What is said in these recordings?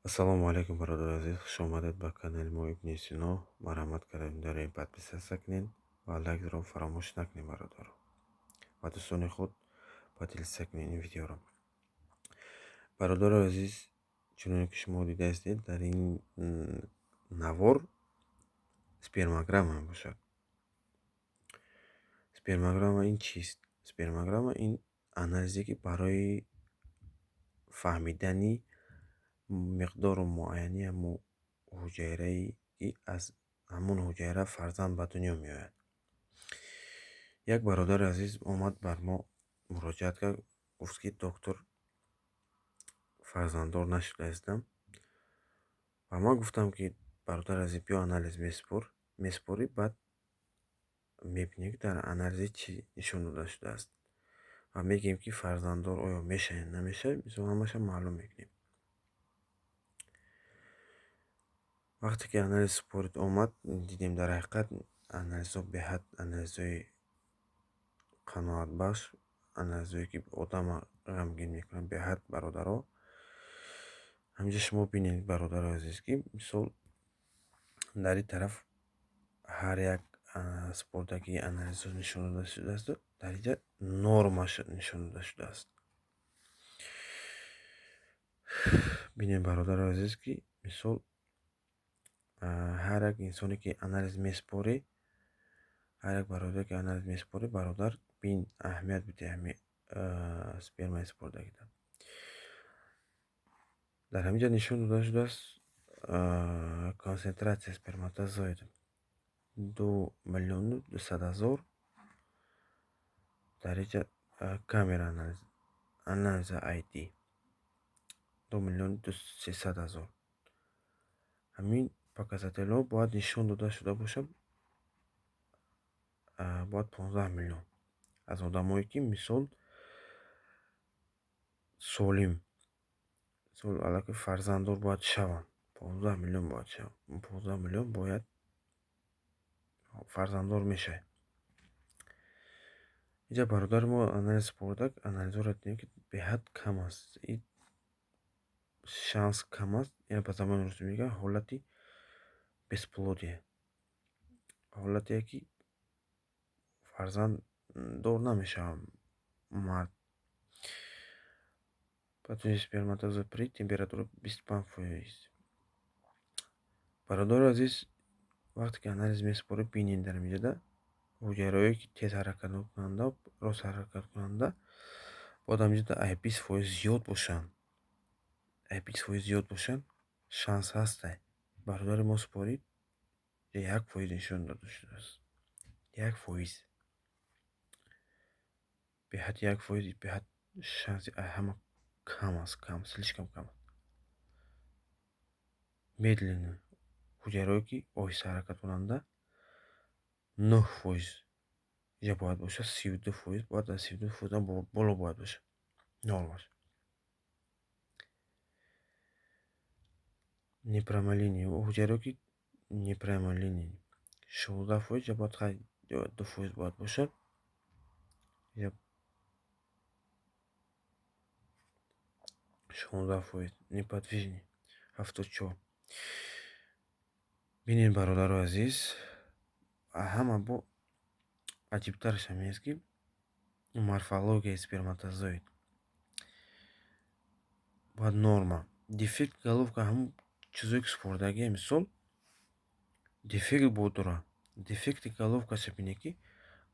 Ассалому алайкум, бародари азиз. Хуш омадед ба канали мо Ибни Сино. Марҳамат кардем дарем подписатсия кунед ва лайкро фаромӯш накунед бародаро. Ва дӯстони худ подписатсия кунед ин видеоро. Бародаро азиз, чуноне ки шумо дидаистед, дар ин навор спермограмма мебошад. Спермограмма ин чист? Спермограмма ин анализе ки барои фаҳмидани миқдору муайяни ҳамун ҳуҷайраи ки аз ҳамун ҳуҷайра фарзанд ба дунё меояд. Як бародари азиз омад бар мо муроҷиат кард, гуфт ки доктор, фарзанддор нашудаистам. Ва ман гуфтам ки бародари азиз, биё анализ меспорӣ, баъд мебинем ки дар анализе чӣ нишон дода шудааст ва мегӯем ки фарзанддор оё мешавем намешавем, мисол ҳамаша маълум мекунем. Вақте ки анализ спорт омад, дидем дар ҳақиқат анализҳо беҳад анализҳои қаноатбахш, анализҳое ки одамро ғамгин мекунанд беҳад бародаро. ҳаминҷо шумо бинед бародаро азиз ки мисол дар ин тараф ҳар як спортаки анализҳо нишон дода шудааст, дар инҷа нормаш нишон дода шудааст. Бинед бародаро азиз ки мисол ҳар як инсоне ки анализ меспорӣ, бародар бин аҳамият бидеҳ спермаи спордагида. Дар ҳаминҷа нишон дода шудааст консентратсия сперматозоид 2,200,000 дар инҷа камера анализа ID 2,300,000. ҳамин показателҳо бояд нишон дода шуда бошад, бояд 15 миллион аз одамое ки мисол солим, аллакай фарзанддор бояд шаванд. 15 миллион бояд шаванд. 15 миллион бояд фарзанддор мешавад. инҷа бародари мо анализ спордак, анализҳоро дидем ки беҳад кам аст. Ин шанс кам аст. Яъне ба забони русӣ мегӯянд ҳолати бесплодия. ҳолатие ки фарзанддор намешавад мард. Патони сперматозоид при температураи 25%. Бародари азиз, вақте ки анализ меспорӣ, бинед дар инҷода ҳуҷайраҳое ки тез ҳаракат мекунанда, рост ҳаракат кунанда, бояд дар инҷода 20% зиёд бошанд, шанс ҳаста бародари мо спорид 1% нишон дода шудааст. 1%. Беҳад 1% беҳад шанси ҳама кам аст, слишком кам аст. Медленно ҳуҷайраҳое ки оҳиста ҳаракат кунанда 9% ҷа бояд бошад, 32%, бояд аз 32% боло бояд бошад нормаш. Непромалини ҳуҷайраҳое ки непромалини 16%, ҷа бояд 2% бояд бошад, ҷа 16%. Неподвижни 74. Бинед бародаро азиз, ҳама бо аҷибтараш ҳамин аст ки морфологияи сперматозоид бояд норма. Дефект головка ҳамун чизое ки спордагие, мисол дефект бодора. Дефекти головкаша бинед ки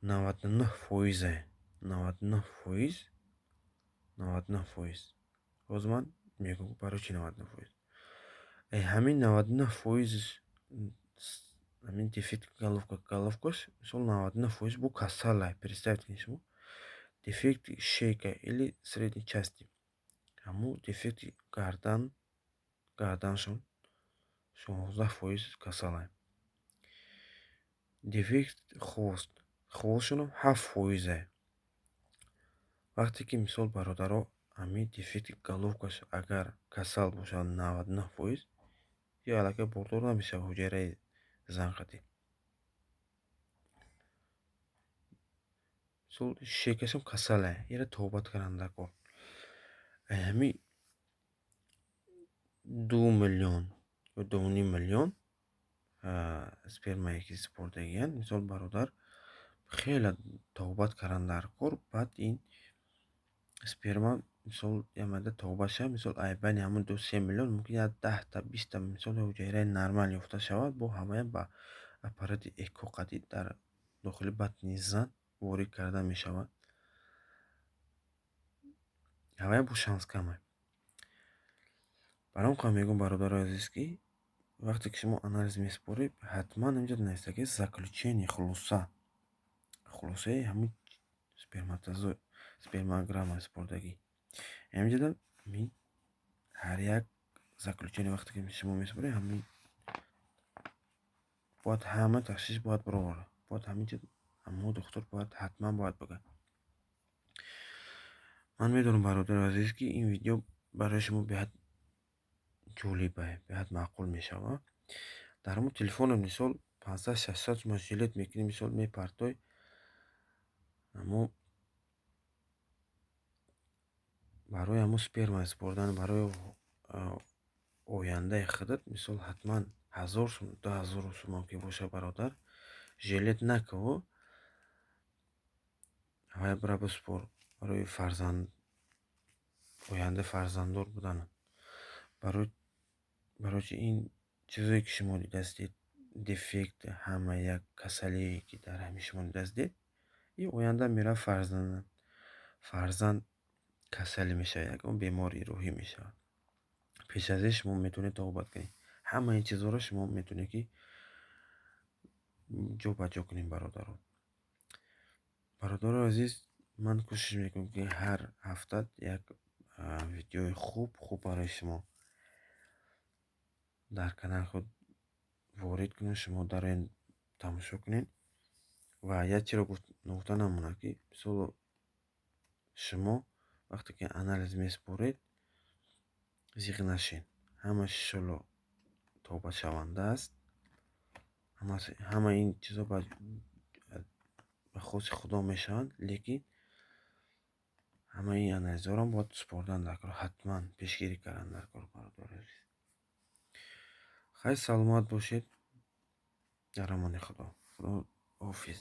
99%. 99%. Боз ман мегӯям барои чӣ 99%. Ҳамин 99% ҳамин дефекти головкаш мисол 99% бу касала. Представите кунед шумо дефекти шейка или средни части, ҳамун дефекти гарданшон 16% касала. Дефект хвостшонам 7%. Вақте ки мисол бародаро ҳамин дефекти головкаш агар касал бошад 99%, ё аллакай бордор намешавад ҳуҷайраи занғатӣ. Мисол шейкашам касала, яъне тобат каранда кор. Ҳамин 2 миллион ё 2,5 миллион спермаеки супордагиянд. Мисол бародар хеле тоқубат кардан дар кор. Баъд ин сперма мисол ямада тоқубат шавад. Мисол байни ҳамон 2-3 миллион мумкин як 10-та 20-та мисол ҳуҷайраи нормал ёфта шавад. Бо ҳамаям ба аппарати эҳқоқатӣ дар дохили батни зан ворид карда мешавад. ҳамаям бо шанс камай. Баром хоҳам мегӯям бародарои азиз, ки вақте ки шумо анализ месупоред, ҳатман инҷо нависаги заключение хулосаи ҳамин спермограмма супордагӣ. Ҳаминҷода ҳар як заключение вақте ки шумо месупоред, ҳамин бояд ҳама ташхиш бояд бароварад. Бояд ҳаминҷо ҳамо духтур бояд ҳатман бояд бигӯяд. Ман медонам бародари азиз, ки ин видео барои шумо беҳад ҷолиба, беҳад маъқул мешавад. Дар ҳамон телефона мисол 500-600 шумо жилет мекунед, мисол мепартоед, аммо барои ҳамон сперма супордан, барои ояндаи худат мисол ҳатман 1000 сум 2000 сум ки боша бародар, жилет накав, ҳавай бира бисупор барои ояндаи фарзанддор буданат. Барои чи ин чизое ки шумо дидастед, дефект, ҳама як касалие ки дар ҳамин шумо дидастед, ин оянда мера фарзанд касалӣ мешавад, ягон бемори рӯҳӣ мешавад. Пеш аз ин шумо метавонед тоқубат кунед. Ҳама ин чизҳоро шумо метавонед ки ҷобаҷо кунед. Бародарои азиз, ман кӯшиш мекунам ки ҳар ҳафта як видеои хуб барои шумо дар канали худ ворид кунем, шумо дарояд тамошо кунед. Ва як чиро нагуфта намонад, ки мисол шумо вақте ки анализ месупоред, зиқ нашед. Ҳамаш иншоалло тобашаванда аст. Ҳама ин чизҳо ба хоси худо мешаванд, лекин ҳамаи ин анализҳоро бояд супордан дар кор, ҳатман пешгирӣ кардан дар кор. Бародари азиз, хайр саломат бошед. Дар амони худо. Худо ҳофиз.